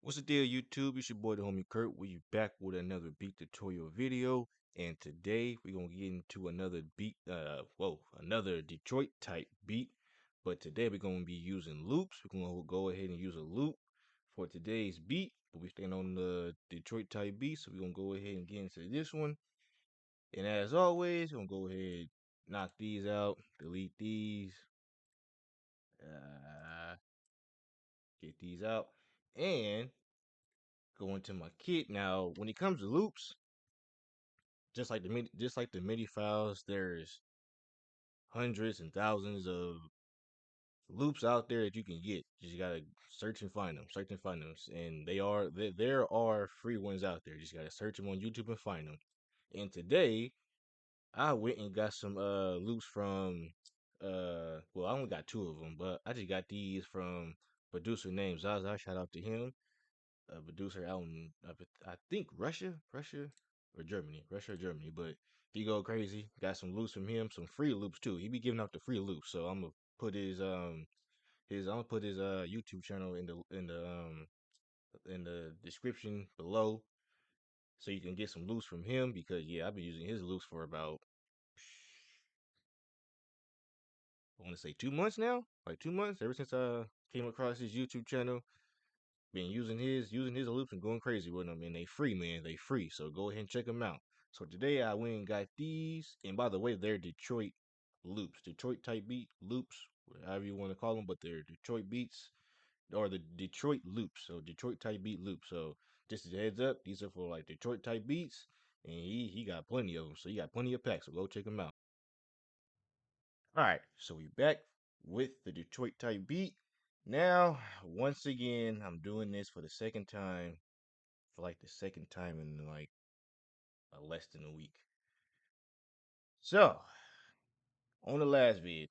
What's the deal, YouTube? It's your boy, the homie Curt. We back with another beat tutorial video, and today we're gonna get into another beat. Another Detroit type beat. But today we're gonna be using loops. We're gonna go ahead and use a loop for today's beat. But we staying on the Detroit type beat, so we're gonna go ahead and get into this one. And as always, we're gonna go ahead, knock these out, delete these, uh, get these out, and go into my kit. Now, when it comes to loops, just like the MIDI files, there's hundreds and thousands of loops out there that you can get. You just gotta search and find them, and there are free ones out there. You just gotta search them on YouTube and find them. And today, I went and got some loops from well, I only got two of them, but I just got these from producer named Zaza. Shout out to him, a producer out in I think Russia or Germany, Russia or Germany. But he go crazy. Got some loops from him, some free loops too. He be giving out the free loops, so I'm gonna put his YouTube channel in the description below, so you can get some loops from him. Because yeah, I've been using his loops for about, I want to say, 2 months now, like 2 months ever since I came across his YouTube channel. Been using his loops and going crazy with them, and they free, man. They free, so go ahead and check them out. So today I went and got these, and by the way, they're Detroit loops, Detroit type beat loops, however you want to call them, but they're Detroit beats or the Detroit loops, so Detroit type beat loops. So just as a heads up, these are for like Detroit type beats, and he got plenty of them, so he got plenty of packs. So go check them out. All right, so we back with the Detroit type beat. Now, once again, I'm doing this for the second time, for like the second time in like less than a week. So, on the last vid,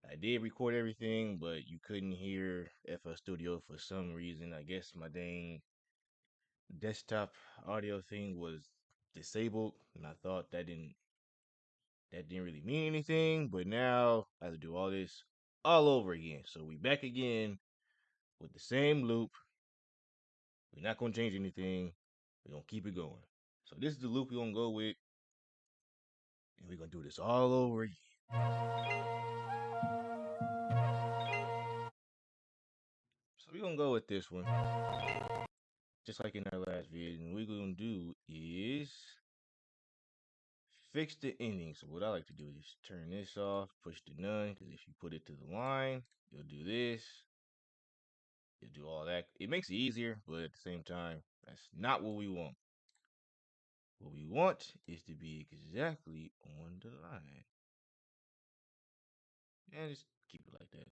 I did record everything, but you couldn't hear FL Studio for some reason. I guess my dang desktop audio thing was disabled, and I thought that didn't really mean anything. But now I have to do all this all over again. So we back again with the same loop. We're not gonna change anything. We're gonna keep it going. So this is the loop we're gonna go with, and we're gonna do this all over again. So we're gonna go with this one, just like in our last video. And what we're gonna do is fix the ending. So what I like to do is turn this off, push the none, because if you put it to the line, you'll do this, you'll do all that. It makes it easier, but at the same time, that's not what we want. What we want is to be exactly on the line. And just keep it like that.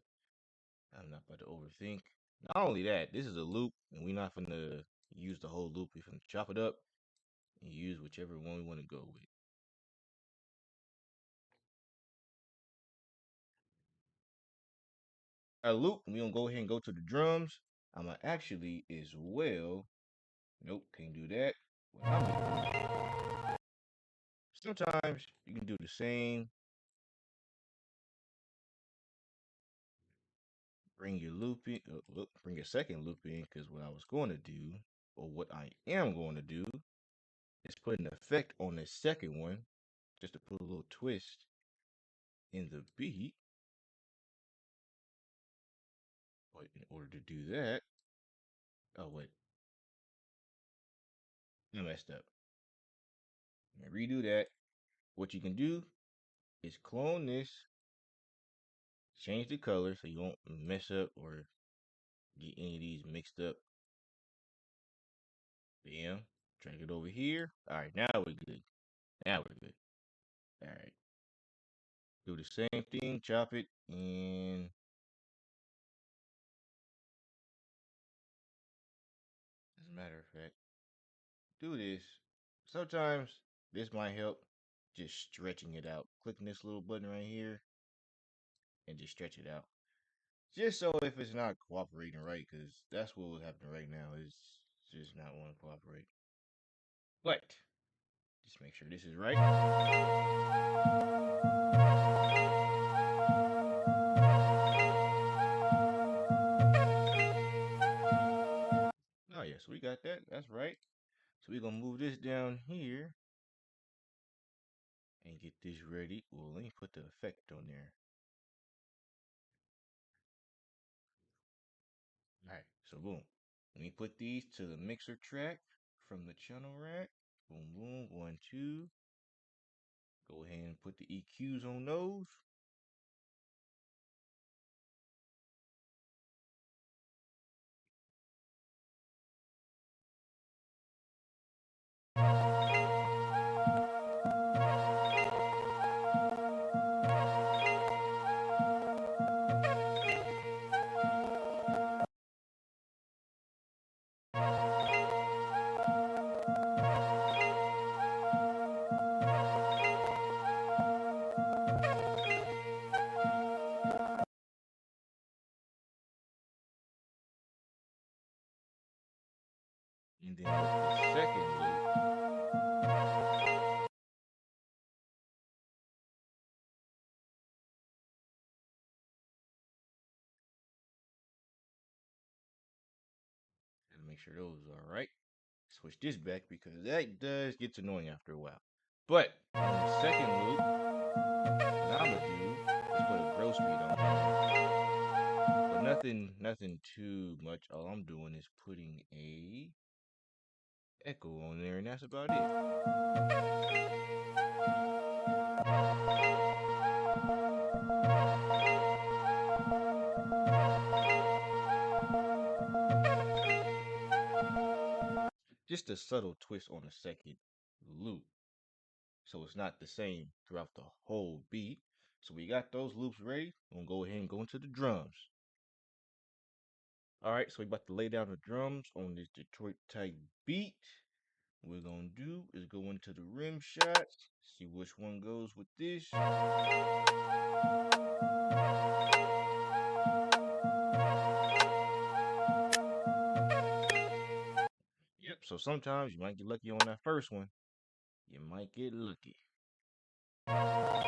I'm not about to overthink. Not only that, this is a loop, and we're not gonna use the whole loop. We're gonna chop it up and use whichever one we want to go with. Our loop, we're gonna go ahead and go to the drums. I'm gonna actually as well. Nope, can't do that. What I'm gonna do, sometimes you can do the same. Bring your loop in, bring your second loop in, because what I was going to do, or what I am going to do, is put an effect on the second one, just to put a little twist in the beat. But in order to do that, oh wait, I messed up. Let me redo that. What you can do is clone this, change the color so you won't mess up or get any of these mixed up. Bam. Drag it over here. All right, now we're good. Now we're good. All right. Do the same thing, chop it, and as a matter of fact, do this. Sometimes this might help, just stretching it out. Clicking this little button right here and just stretch it out. Just so if it's not cooperating right, because that's what was happening right now. It's just not want to cooperate. But just make sure this is right. That's right. So we're gonna move this down here and get this ready. Well, let me put the effect on there. All right, so boom. Let me put these to the mixer track from the channel rack. Boom, boom, 1, 2. Go ahead and put the EQs on those. And then with the second loop, and make sure those are right. Switch this back because that does get annoying after a while. But on the second loop, what I'm gonna do is put a gross beat on there. But nothing too much. All I'm doing is putting a echo on there, and that's about it. Just a subtle twist on the second loop. So it's not the same throughout the whole beat. So we got those loops ready. I'm gonna go ahead and go into the drums. All right, so we about to lay down the drums on this Detroit type beat. What we're gonna do is go into the rim shots, see which one goes with this. Yep, so sometimes you might get lucky on that first one. You might get lucky. Oh,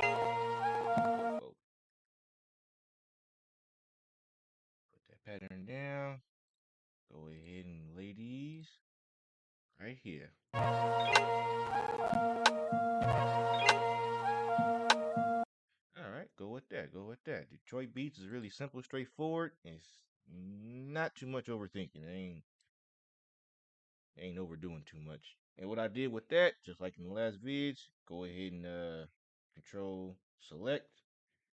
put that pattern down. Go ahead and lay these right here. All right, go with that. Go with that. Detroit beats is really simple, straightforward. It's not too much overthinking. Ain't overdoing too much. And what I did with that, just like in the last vids, go ahead and control select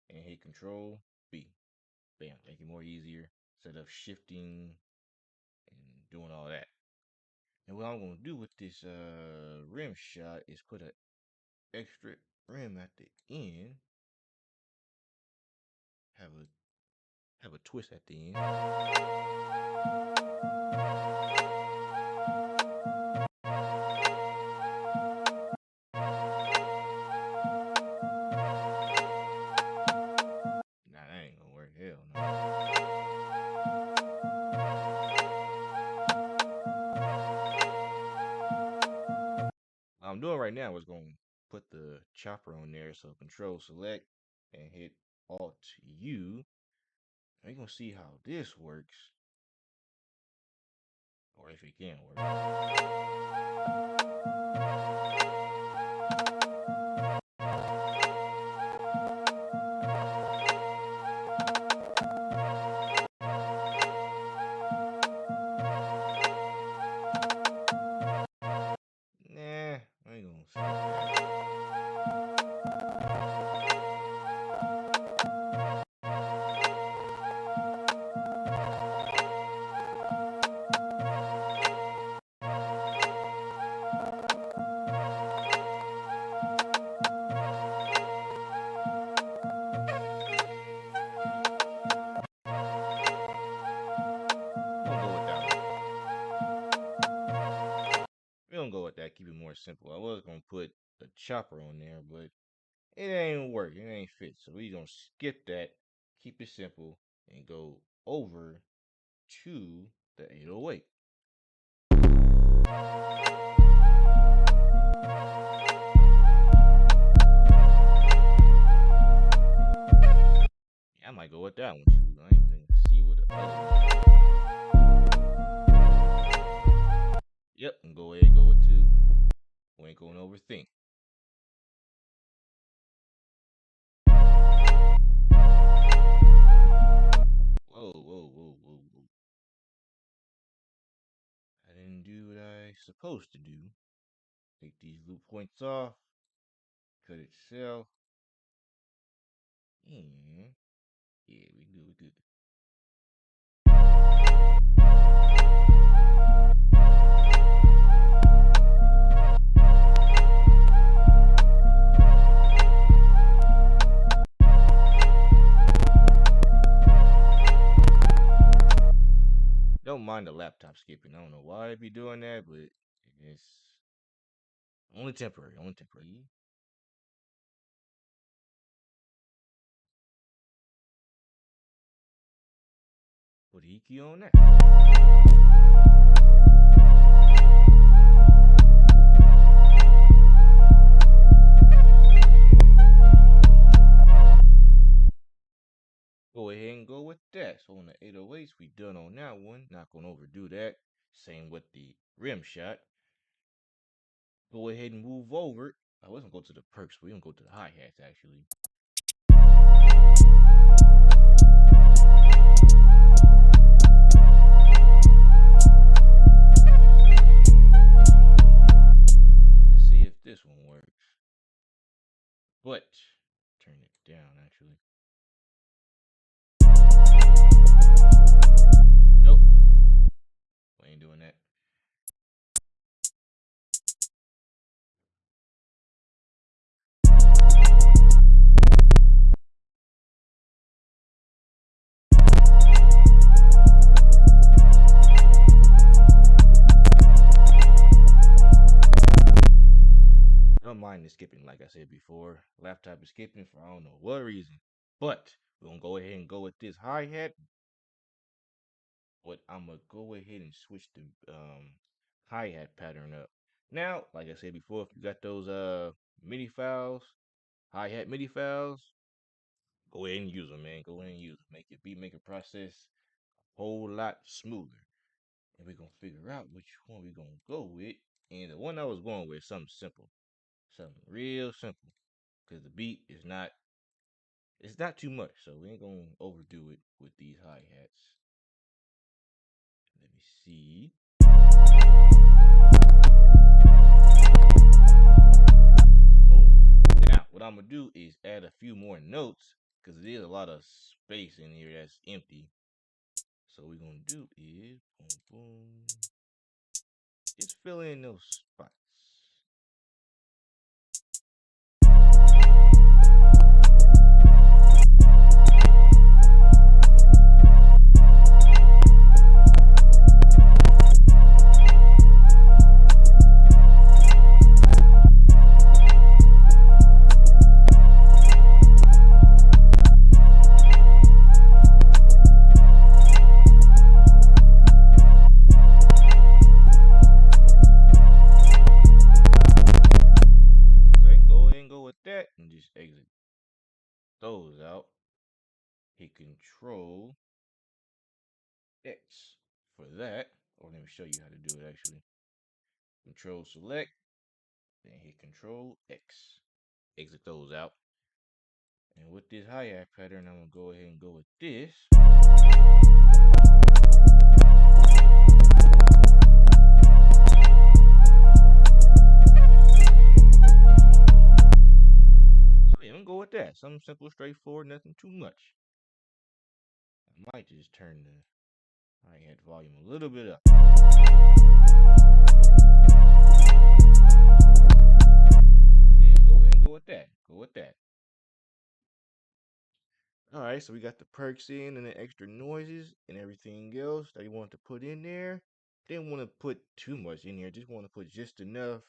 and hit control B. Bam, make it more easier instead of shifting and doing all that. And what I'm gonna do with this rim shot is put an extra rim at the end. Have a twist at the end. Nah, that ain't gonna work. Hell no. What I'm doing right now is going to put the chopper on there. So control select and hit alt U. Now you're going to see how this works. Or if it can work. Nah, I ain't gonna skip that. We don't go with that. Keep it more simple. I was gonna put a chopper on there, but it ain't work. It ain't fit. So we gonna skip that. Keep it simple and go over to the 808. Yeah, I might go with that one. Shoot, I ain't see what the other one. Yep, supposed to do. Take these loop points off, cut itself, and yeah, we good. Don't mind the laptop skipping. I don't know why I'd be doing that, but it's only temporary. Only temporary. Put the EQ on that. Go ahead and go with that. So on the 808s, we done on that one. Not gonna overdo that. Same with the rim shot. Go ahead and move over. I wasn't go to the perks. We're gonna go to the hi hats actually. Let's see if this one works. But turn it down actually. Nope. We ain't doing that. Don't mind the skipping, like I said before. Laptop is skipping for I don't know what reason. But we're gonna go ahead and go with this hi-hat. But I'm gonna go ahead and switch the hi-hat pattern up. Now, like I said before, if you got those MIDI files, hi-hat MIDI files, go ahead and use them, man. Go ahead and use them. Make your beat making process a whole lot smoother. And we're gonna figure out which one we're gonna go with. And the one I was going with is something simple. Something real simple. Because the beat is not it's not too much, so we ain't gonna overdo it with these hi-hats. Let me see. Boom. Now, what I'm gonna do is add a few more notes because there's a lot of space in here that's empty. So what we're gonna do is boom, boom, just fill in those spots. Okay, go ahead and go with that and just exit those out. Hit Control X for that. Or let me show you how to do it actually. Control Select, then hit Control X. Exit those out. And with this hi-hat pattern, I'm gonna go ahead and go with this. So yeah, I'm gonna go with that. Something simple, straightforward, nothing too much. I might just turn the hi-hat volume a little bit up. Yeah, go ahead and go with that. Go with that. All right, so we got the perks in and the extra noises and everything else that you want to put in there. Didn't want to put too much in here. Just want to put just enough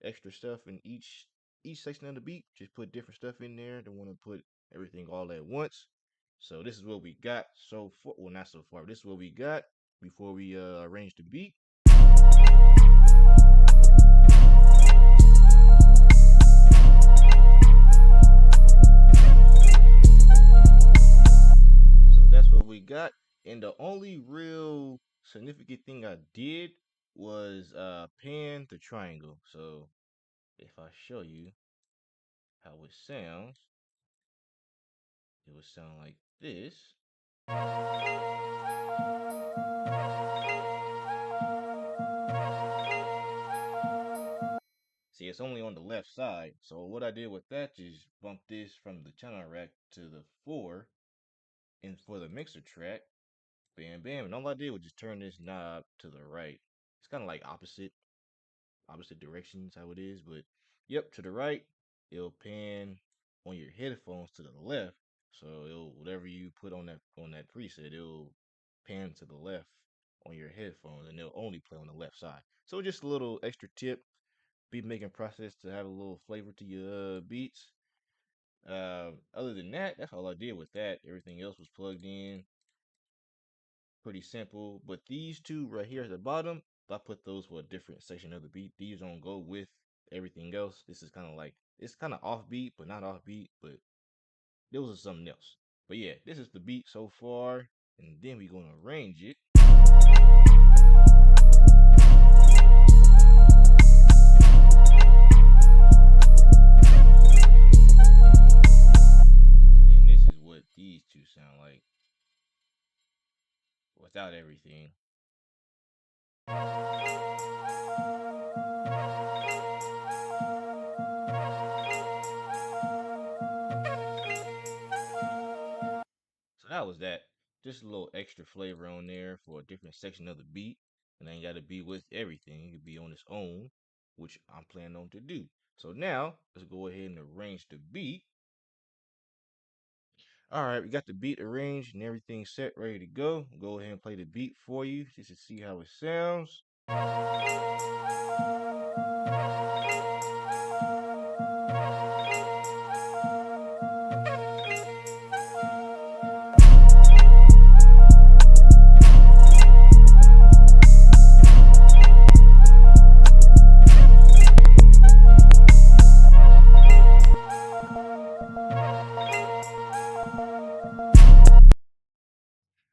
extra stuff in each section of the beat. Just put different stuff in there. Don't want to put everything all at once. So this is what we got so far. Well, not so far. This is what we got before we arrange the beat. So that's what we got. And the only real significant thing I did was pan the triangle. So if I show you how it sounds, it would sound like this. it's only on the left side. So what I did with that is bump this from the channel rack to the 4, and for the mixer track, bam, bam. And all I did was just turn this knob to the right. It's kind of like opposite directions how it is, but yep, to the right, it'll pan on your headphones to the left. So it'll whatever you put on that preset, it'll pan to the left on your headphones, and it'll only play on the left side. So just a little extra tip, beat making process to have a little flavor to your beats. Other than that, that's all I did with that. Everything else was plugged in. Pretty simple. But these two right here at the bottom, I put those for a different section of the beat. These don't go with everything else. This is kind of like, it's kind of offbeat, but not offbeat. But those are something else. But yeah, this is the beat so far. And then we're going to arrange it. And this is what these two sound like without everything. So that was that. Just a little extra flavor on there for a different section of the beat. And ain't got to be with everything. It could be on its own, which I'm planning on to do. So now, let's go ahead and arrange the beat. All right, we got the beat arranged and everything set, ready to go. Go ahead and play the beat for you just to see how it sounds.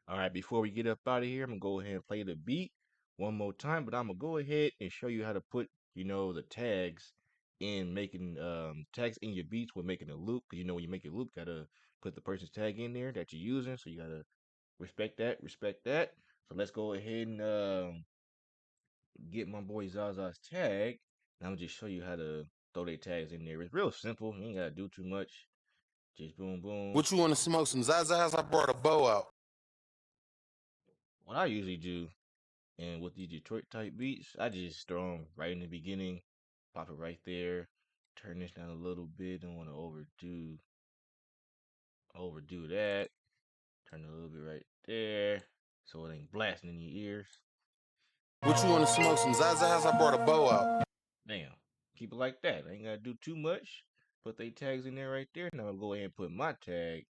All right, before we get up out of here, I'm gonna go ahead and play the beat one more time, but I'm gonna go ahead and show you how to put, the tags in making tags in your beats when making a loop. Cause when you make a loop, gotta put the person's tag in there that you're using. So you gotta respect that, respect that. So let's go ahead and get my boy Zaza's tag. And I'm gonna just show you how to throw their tags in there. It's real simple. You ain't gotta do too much. Just boom, boom. What you want to smoke? Some Zazas? I brought a bow out. What I usually do, and with these Detroit type beats, I just throw them right in the beginning, pop it right there, turn this down a little bit. Don't want to overdo that. Turn it a little bit right there, so it ain't blasting in your ears. What you want to smoke? Some Zazas? I brought a bow out. Damn, keep it like that. I ain't gotta do too much. Put they tags in there right there. Now I'll go ahead and put my tag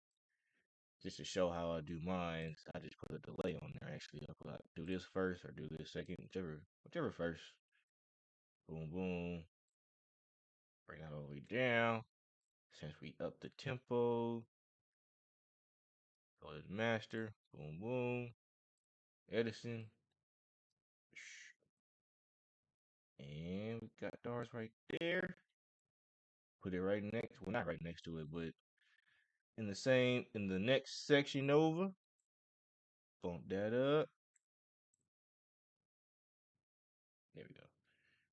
just to show how I do mine. I just put a delay on there. Actually, I'll do this first or do this second, whichever first. Boom, boom. Bring that all the way down. Since we up the tempo, go to the master. Boom, boom. Edison. And we got ours right there. Put it right next. Well, not right next to it, but in the next section over. Bump that up. There we go.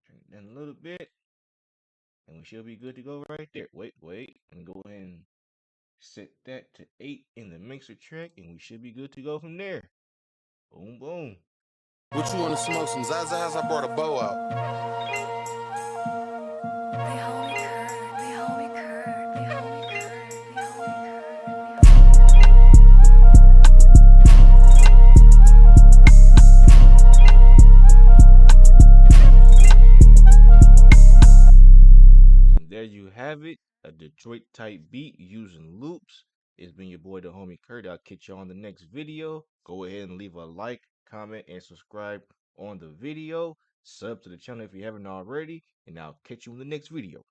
Turn it down a little bit. And we should be good to go right there. Wait. And go ahead and set that to 8 in the mixer track. And we should be good to go from there. Boom, boom. What you want to smoke? Some Zazas? I brought a bow out. TheHomie Curt, TheHomie Curt, TheHomie Curt, And there you have it, a Detroit type beat using loops. It's been your boy, the homie Curt. I'll catch you on the next video. Go ahead and leave a like, comment, and subscribe on the video. Sub to the channel if you haven't already, and I'll catch you in the next video.